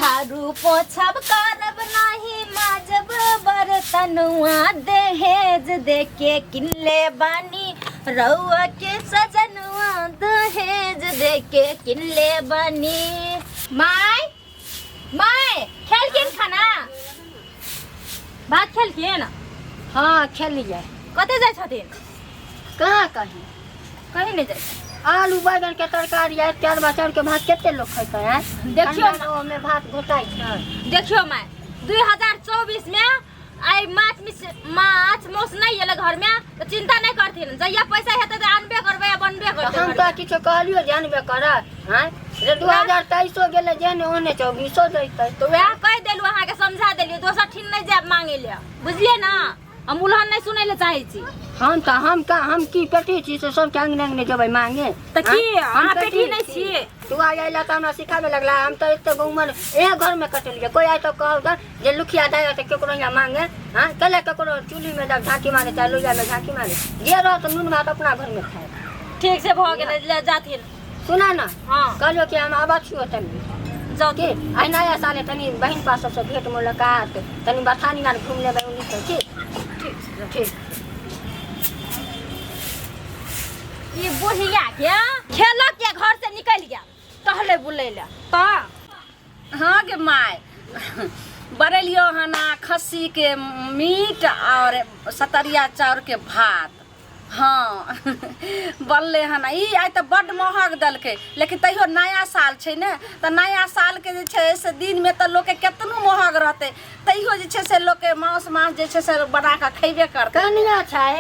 झाड़ू पोछब करब नाही माजब बर्तनुआ दहेज देके किनले बानी रउआ के सजनुआ दहेज देके किनले बानी। माय माय खेल के खाना भात खेल के ना। हाँ खेलिए। कते जाय छथिन? कहाँ कहीं कहीं नहीं जाय। आलू बैगन के तरकारी है 4 बचर के भात केते लोग खाते हैं। देखियो में भात घोटाई छै। देखियो माय 2024 में आई माछ मौस नहीं है घर में तो चिंता नहीं करथिन। जइया पैसा हेते त आनबे करबे या बनबे करबे। हम तो किछो कहलियो जानबे करे हैं रे 2023 गेले जेने ओने 24 जइतै तो वह कह देलु अहाँ के समझा देलियो दोसर ठिन नहीं जाब मांगे ले बुझलिए ना। हम उल्हन नहीं सुनै ले चाहे छी। हम की पेटी छी से सब अंगने जबै मांगे त की अहाँ पेटी नहीं छी। तू आइला त हमरा सिखाबे लगला। हम त एते गौमर ए घर में कटलिए कोई आइ त कहौ त जे लुखिया दाय त केकरो या मांगे हां कले केकरो चूल्ही में जब झांकी मारे त लोया में झांकी मारे जे रह त नून भात अपना घर में खाए। ठीक से भ गेले ले जाथिन। सुना ना हां कहलियो कि हम आबा छियो तनी जाओ के आई नया साले तनी बहन पास से भेंट मुलाकात तनी बथानी ना घूम लेबै उनी त ठीक ठीक। ये बुढ़िया क्या खेला के घर से निकल गया टहले बुले ला ता। हाँ गे माय बरेलियो हना खस्सी के मीट और सतरिया चाउर के भात। हाँ बनले हना ई आई तो बड महग दलके लेकिन तैयो नया साल छै ने तो नया साल के जे छै से दिन में तो लोग के केतनो महग रहते तैयो जे छै से लोग के मांस जे छै से बना के खैबे करते। कनिया छै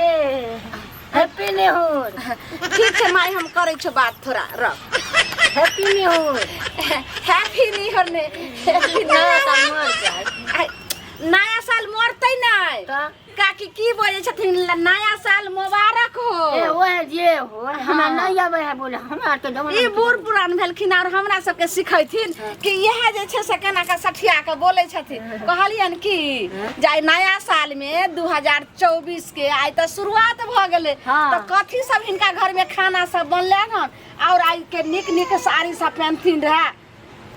हैप्पी न्यू ईयर। ठीक है माय हम करे छ बात थोड़ा रख। Happy new year. Happy new year ने नया साल मर जाए। नया साल मरते नहीं काकी की बोले छथिन नया साल मुबारक हो। ए ओए जे हो हमरा नहीं आवे है बोले हमरा के जमाना ई बूढ़ पुरान भेलखिन और हमरा सब के सिखैथिन कि यह जे छै से केना के सठिया के बोले छथिन। कहलियन कि जाय नया साल में 2024 के आइ त शुरुआत भ गेले तो कथि सब हिनका घर में खाना सब बनले हन और आई के निक निक साड़ी सब पहनथिन रहा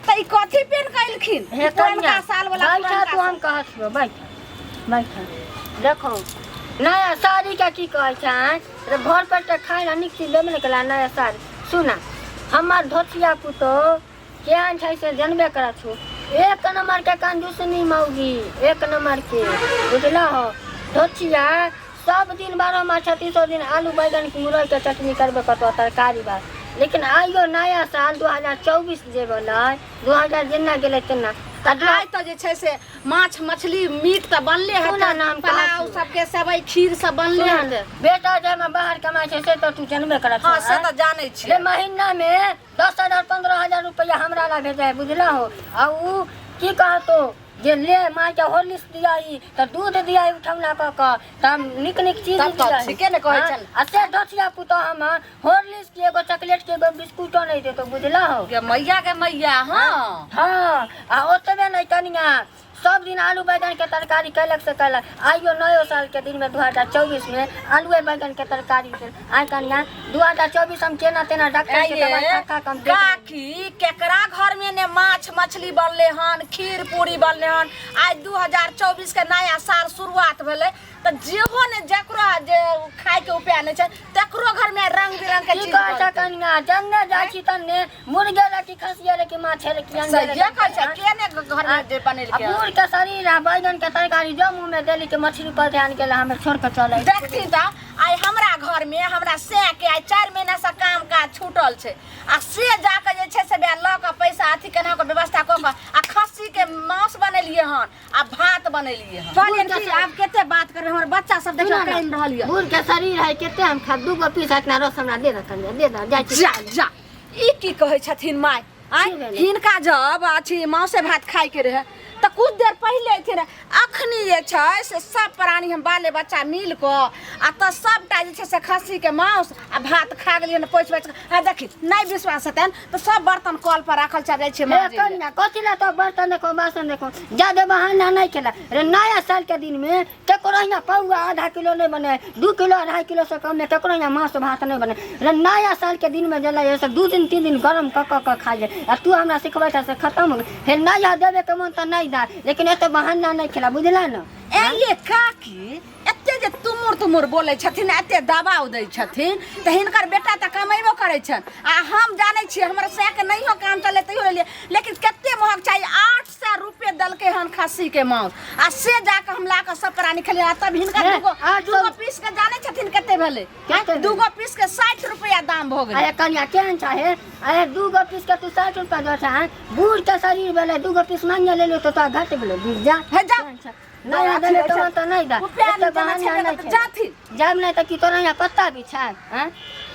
तई कथि पेन कइलखिन हे पुरनका साल वाला बैठा तो हम कहत छो बैठा देखो नया साड़ी का की कहै छै रे भर पेट खाए ला निक चीज लेबे न कला नया साड़ी। सुना हमर धोतिया पुतो केहन छै से जानबे करा छु एक नंबर के कंजूसनी मौगी एक नंबर के बुझला हो। धोतिया सब दिन 12 मास 36 दिन आलू बैगन की मुरई के चटनी करबे करतो तरकारी बा लेकिन आइयो नया साल 2024 जे बोलै 2000 जेना गेले तेना आज तो जे छै से माछ मछली मीट त बनले है पुलाव सबके सेवई खीर सब बनले है। बेटा जे में बाहर कमाई छै से तो तू जानबे करत। हां से त जानै छी। ले महीना में 10,000 15,000 रुपया हमरा ला भेजाय बुझला हो। आ उ की कहतो जे ले माय के हॉर्लिक्स दियाई त दूध दियाई उठौला क त निक निक चीज दियाई ठीके ने कहै छन। आ से धोतिया पुतो हम हॉर्लिक्स के एगो चॉकलेट के एगो बिस्कुटो नहीं देतो बुझला हो। के मैया हां हां आ ओतबे नहीं कनिया सब दिन आलू बैगन के तरकारी कैलक से कैलक। आइयो नयो साल के दिन में 2024 में आलू बैगन के तरकारी आई कनिया 2024 हम केना तेना डॉक्टर के दवाई खा कम काकी केकरा घर में ने माछ मछली बनले हन खीर पूरी बनले हन। आज 2024 के नया साल शुरुआत भेले त जेहो ने जकरा जे खाए के उपाय नै छै तकरो घर में रंग बिरंग के चीज बनता कनिया जन्ने जाची तन्ने मुर्गे ला की खसिया ला की माछ ला की अंडा सही कहै छै केने घर में जे बनेल के बूढ़ के शरीर आ बैगन के तरकारी जो मुंह में देली के मछली पर ध्यान के ला हमें छोड़ के चले देखती त आई हमरा घर में हमरा से के आई 4 महीना से काम काज छूटल छै आ से जाके जे छै से ल के पैसा अथी केना के व्यवस्था क के आ खस्सी के मांस बनेलिए हन आ भात बनेलिए हन। कहलियन कि आब केते बात करे हमर बच्चा सब देखो कहिन रहल ये। बूढ़ के शरीर है केते हम खा दूगो पीस इतना रस हमरा दे द जा जा ई की कहै छथिन माय आई हिनका जब अच्छी मांसे भात खाए के रहे तो कुछ देर पहले थे अखनी जे छै से सब प्राणी हम बाले बच्चा मिल को आ तो सबटा जे छै से खस्सी के मांस आ भात खा गेलिए न पोछ पोछ आ देखी नहीं विश्वास हेतन तो सब बर्तन कल पर रखल चलै छै माजे कन्या कथिला तो बर्तन देखो बासन देखो ज्यादा बहाना नहीं खेला रे नया साल के दिन में केकरो यहाँ पौआ आधा किलो नहीं बने 2 किलो 2.5 किलो से कम में केकरो यहाँ मांस भात नहीं बने रे नया साल के दिन में जला ये सब 2 दिन 3 दिन गरम क खा ले आ तू हमरा सिखबै से खत्म हो गए हे नया देवे के मन तो नहीं दा लेकिन एते बहाना नहीं खेला बुझला न ए ये काकी एते जे तुमुर बोलै छथिन एते दबाव दै छथिन त हिनकर बेटा त कमेबो करै छन आ हम जानै छी हमर से के नहीं हो काम चले तैयो ले लेकिन कते महग चाहिए 800 रुपए दलके हन खस्सी के मांस आ से जाके हम ला के सब प्राणी खेलिया तब हिनकर दूगो पीस के जानै छथिन कते भेलै दूगो पीस के 60 रुपया दाम भ गेलै अरे कन्या केहन चाहे अरे 2 पीस के तू 60 रुपया दो चाहे बूढ़ के शरीर भेले 2 पीस मांगे ले तो घट गेलो गिर जा हे जा नया देले तो नहीं दा एते बहाना नहीं जाथि जाब नहीं त की तोरा यहाँ पत्ता बिछा हैं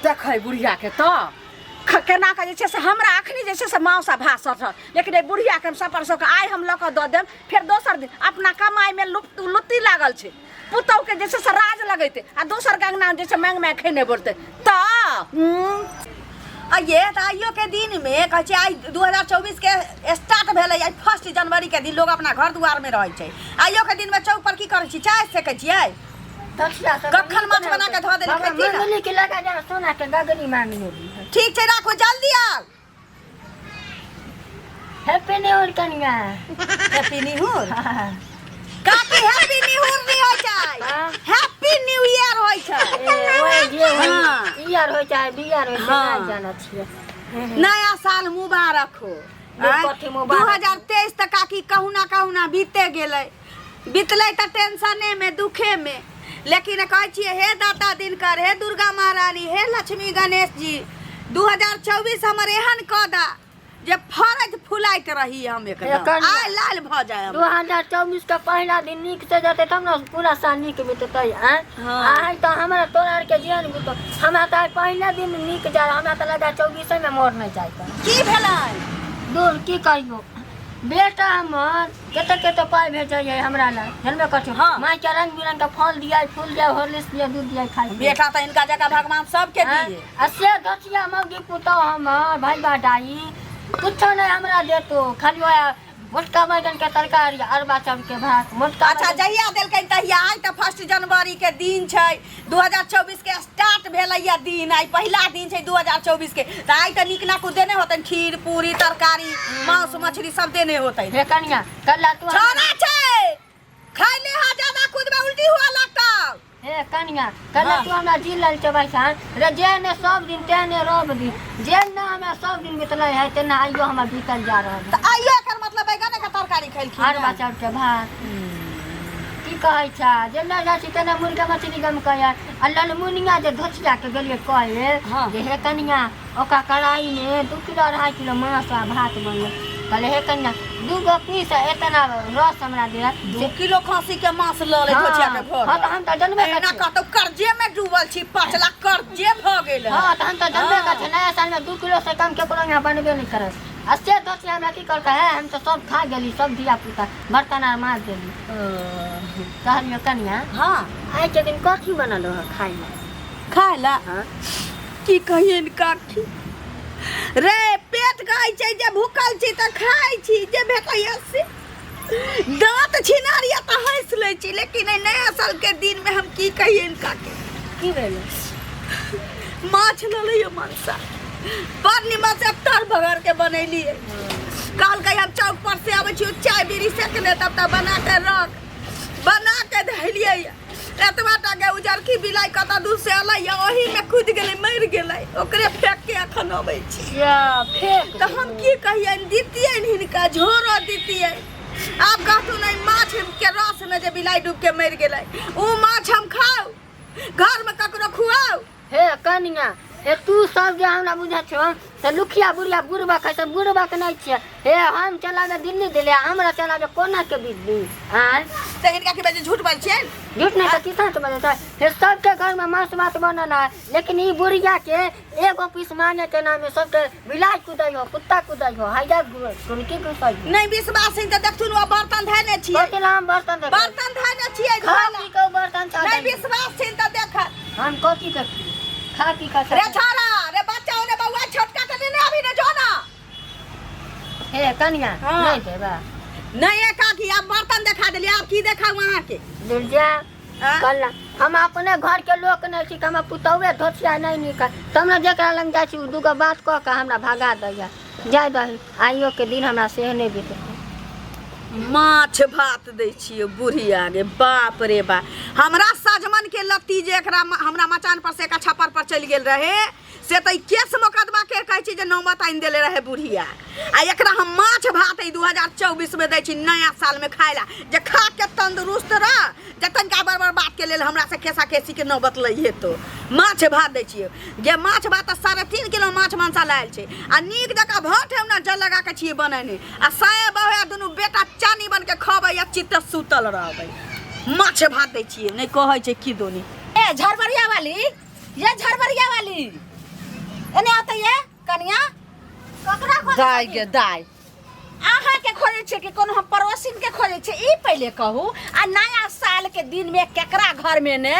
देखै बुढ़िया के तो केना के जे छै से हमरा अखनी जे छै से मांसा भात सठल लेकिन ए बुढ़िया के सपर सो के आइ हम ल के द देम फिर दोसर दिन अपना कमाई में लुत्ती लागल छै पुतौ के जे छै से राज लगैते आ दोसर गंगना जे छै मांग खेने बोलते त ये आइयो के दिन में कह छै आई 2024 के स्टार्ट भेलै आई 1 जनवरी के दिन लोग अपना घर दुआर में रहै छै आइयो के दिन में चौक पर की करै छी चाय सेकै छियै कखन माछ बना के धो देली खेती ना मंगली के लगा जा सोना के गगरी मांग लेली ठीक छै राखो जल्दी आओ हैप्पी न्यू ईयर कन्या हैप्पी न्यू ईयर काकी हैप्पी न्यू ईयर नहीं होय छै हैप्पी न्यू ईयर होय छै ओए जे ईयर होय छै बियर होय छै ना जाना छियै नया साल मुबारक हो 2023 तक काकी कहू ना बीते गेलै बीतलै त टेंशने में दुखे में लेकिन कहै छियै हे दाता दिनकर हे दुर्गा महारानी हे लक्ष्मी गणेश जी 2024 हमर एहन कदा जे फरज फुलाइत रही हम एकदम आइ लाल भ जाय 2024 का पहला दिन निक से जाते तब ना पूरा साल निक बीततै आइ त हमरा तोरा के जीवन बीतो हमरा त पहला दिन निक जाय हमरा त लगा 24 में मोर नहीं जाय की भेलै दूर की कहियो बेटा हमर केते पाई भेजै हमरा ला हेलमे कछु माय के रंग बिरंग का फल दिया फूल दिया हॉर्लिक्स दिया दूध दिया खाई बेटा त इनका जगह भगवान सबके दिए असे दचिया मौगी पुतो हमर भाई बाटाई कुछ नहीं हमरा देतो खाली मोटका बैगन के तरकारी अरबा चावल के भात मोटका अच्छा जहिया देलकै तहिया आई त 1 जनवरी के दिन छै 2024 के स्टार्ट भेलैया दिन आई पहला दिन छै 2024 के त आई त नीक नाकु देने होतन खीर पूरी तरकारी मांस मछली सब देने होतै हे कन्या कल्ला तू छोरा छै खाइले हा ज्यादा खुद में उल्टी हुआ लगता हे कन्या कल्ला तू हमरा जिलल छ बैसान रे जे ने सब दिन तेने रब दिन जे ना हमरा सब दिन बितलै है तेना आइयो हमरा बीतल जा रहल त आइयो एकर मतलब बैगन के तरकारी खैलखिन अरबा चावल के भात की कहै छ जे ना जाछि तेना मुर्गा मछली गम कहै अल्लाह मुनिया जे धोचिया के गेलिए कहै जे हे कन्या ओका कढ़ाई में 2 किलो 2.5 किलो मांस आ भात बनले कहले हे कन्या 2 पीस एतना रस हमरा दे 2 किलो खस्सी के मांस ल ले धोचिया के घर हां त हम त जनबे ना कतो कर्जे में डूबल छी 5 लाख कर्जे भ गेल हां त हम त जनबे कर नया साल में 2 किलो से कम के कोनो यहाँ बनबे नहीं करे अस्से धोचिया हमरा की करता है हम तो सब खा गेली सब दिया पुता बर्तन आर मार देली कहलियो कन्या हां आई के दिन कथी बनल हो खाई ला की कहियन काठी रे पेट कहै छै जे भूखल छी त खाइ छी जे भेटैया से दांत छिनारिया त हंस लै छी लेकिन नया साल के दिन में हम की कहियन काके की भेलै माछ ल लियो मनसा बड़ निमन से तर भगर के बनैली काल के हम चौक पर से आबै छी चाय बीड़ी सेकने तब त बना के धैलिए एतबा टा के उजरकी बिलाई कत दूर से अलै ओही में कूद गेलै मर गेलै ओकरे फेंक के अखन अबै छी या फेंक त हम की कहियन दितियै हिनका झोरो दितियै आप कहतु नहीं माछ के रस में जे बिलाई डूब के मर गेलै उ माछ हम खाऊ घर में ककरो खुआऊ हे कन्या ए तू सब जे हमरा बुझा छ त लुखिया बुढ़िया बुढ़बा कैसे बुढ़बा के नहीं छ हे हम चलाबे दिल्ली दिले हमरा चलाबे कोना के बिजली हां तो इनका की वजह झूठ बोल छिए झूठ नहीं तो किसान तो बता है सबके घर में मांस भात बनल है लेकिन ई बुढ़िया के एगो पीस माने के नाम में सबके बिलाइ कुदै हो कुत्ता कुदै हो हाइजा कुनकी कुदै नहीं विश्वास है तो देखथुन वो बर्तन धैने छिए बर्तन बर्तन धैने छिए खाती को बर्तन नहीं विश्वास है तो देख हम कथी के खा पी का रे छोरा रे बच्चा ओने बउआ छोटका के लेने अभी ने जो ना हे कन्या नहीं देबा नहीं है काकी आप बर्तन दिखा दिलिए आप की देखा वहां के दुर्जा कल हम अपने घर के लोग नहीं छी हम पुतौवे धोतिया नहीं निकल तुमने जकरा लंग जाइ छी दूगो बात कह के हमरा भगा दैया जाय दही आइयो के दिन हमरा से नहीं बीते माछ भात दै छिए बूढ़ी आगे बाप रे बा हमरा सजमन के लत्ती जे एकरा हमरा मचान पर से का छप्पर पर चल गेल रहे से तो केस मुकदमा के कहै छी जे नौबत आइन देले रहे बुढ़िया आ एकरा हम माछ भात 2024 में दै छी नया साल में खाइला जे खा के तंदुरुस्त रह जतन का बार बात के लेल हमरा से केसा केसी के नौबत लइहे तो माछ भात दै छिए जे माछ भात 3.5 किलो माछ मांसा लायल छै आ नीक जका भात है ना जल लगा के छिए बनेने आ साए बहे दुनु बेटा चानी बन के खबै या चित्त सुतल रहबै माछ भात दै छिए नहीं कहै छै की दोनी ए झरबरिया वाली ये झरबरिया वाली एने आते ये कनिया ककरा खोजे दाई गे दाई आहा के खोजे छे कि कोनो हम पड़ोसिन के खोजे छे ई पहले कहू आ नया साल के दिन में केकरा घर में ने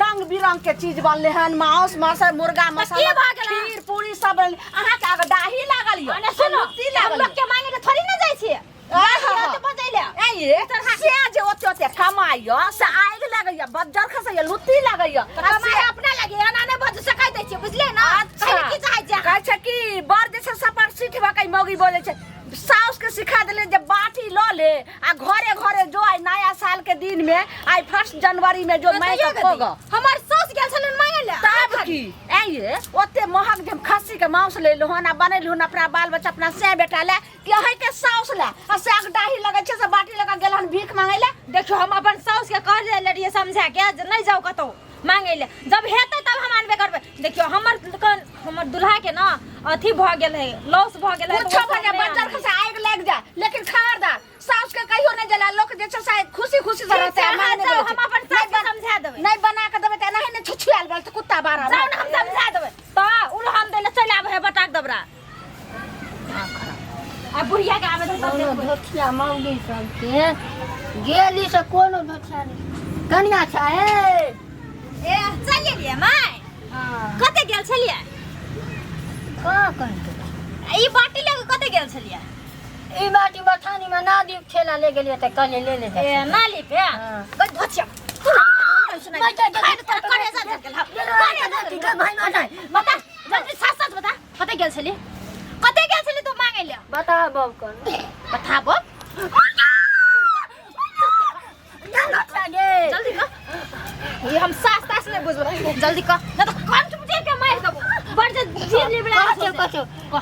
रंग बिरंग के चीज बनले हन मांस मसर मुर्गा मसाला खीर पूरी सब आहा के आगे दाही लागल यो सुनो हम लोग के मांगे के थोड़ी ना जाइ छी तो बजैले ए से जे ओते कमाइयो से आइग लागैया बज्जर खसैया लुत्ती लागैया कमाई अपना लगे अनाने बज सकै दै छी बुझले ना अच्छा की चाहे जा कहै छै कि बर जे छै सपर सीठवा कई मौगी बोले छै साउस के सिखा देले जे बाटी ल ले आ घरे घरे जो आई नया साल के दिन में आई 1 जनवरी में जो मैं होगा हमर सास गेल छलन मांगे ले तब की ए ओते महग हम खस्सी के मांस ले लो ना बनेलु ना अपना बाल बच्चा अपना से बेटा ले कि है के साउस ले आ साग डाही लगे छै से बाटी लगा गेल हन भीख मांगे ले देखियो हम अपन सास के कह ले रहिए समझा के नहीं जाओ कतो मांगे ले जब हेतै तब हम आनबे करबै देखियो हमर दुल्हा के ना अथी भ गेल है लॉस भ गेल है कुछ भले बंजर खसा आग लग जा लेकिन खबरदार साउस के कहियो नहीं जला लोग जे छै शायद खुशी खुशी से रहते हैं हम अपन सास के समझा देबै नहीं बना के देबै त नहीं ने छुछुआल गेल त कुत्ता बारा जाओ ना हम समझा देबै त उल हम देले चल आबै है बटाक दबरा आ बुढ़िया के आवे कोनो धोतिया मौगी सब के गेली से कोनो धोतिया नहीं कन्या छाए ए चल लिए माय हां कते गेल छलिए का कहते ई बाटी लेके कते गेल छलिए ई बाटी बथानी में नादी खेला ले गेलिए त कहले ले ए नाली पे हां गई धोतिया बता जल्दी सच सच बता कते गेल छली तू मांगे ले बता बाब कौन बता बो जल्दी कर ये हम सास तास नहीं बुझबो जल्दी कर ना तो कौन तुझे के मार देबो बड़ जे जीव ले बड़ा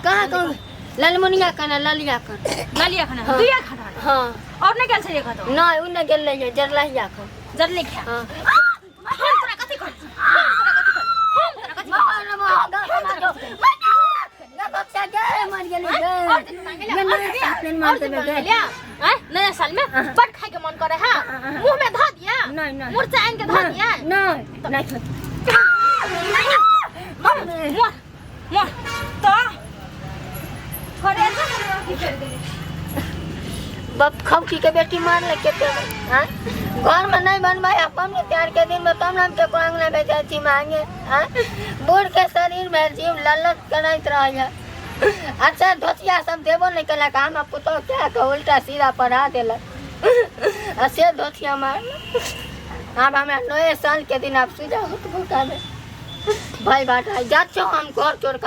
कहां कौन ललमुनिया कना ललिया कर ललिया खाना दुइया खाना हां और नहीं गेल छलिए खतो नहीं उन्ने गेल ले जरलहिया कर जल्दी खा हां हम तोरा कथि कर हम तोरा कथि नया साल में बड़ खाए के मन करे है मुंह में धा दिया नहीं मुर्चा आन के धा दिया नहीं मोर मोर तो थोड़े की कर दे बाप खौकी के बेटी मार ले केते हां घर में नहीं बनवाए अपन प्यार के दिन में तुम नाम के कोंगला में जाती मांगे हां बूढ़ के शरीर में जीव ललत करैत रहय अच्छा धोतिया सब देबो नहीं कला काम आप तो क्या का उल्टा सीधा पढ़ा देला ऐसे धोतिया मार अब हमरा नए साल के दिन आप सीधा होत भुका दे भाई बाटा जा हम घर चोर का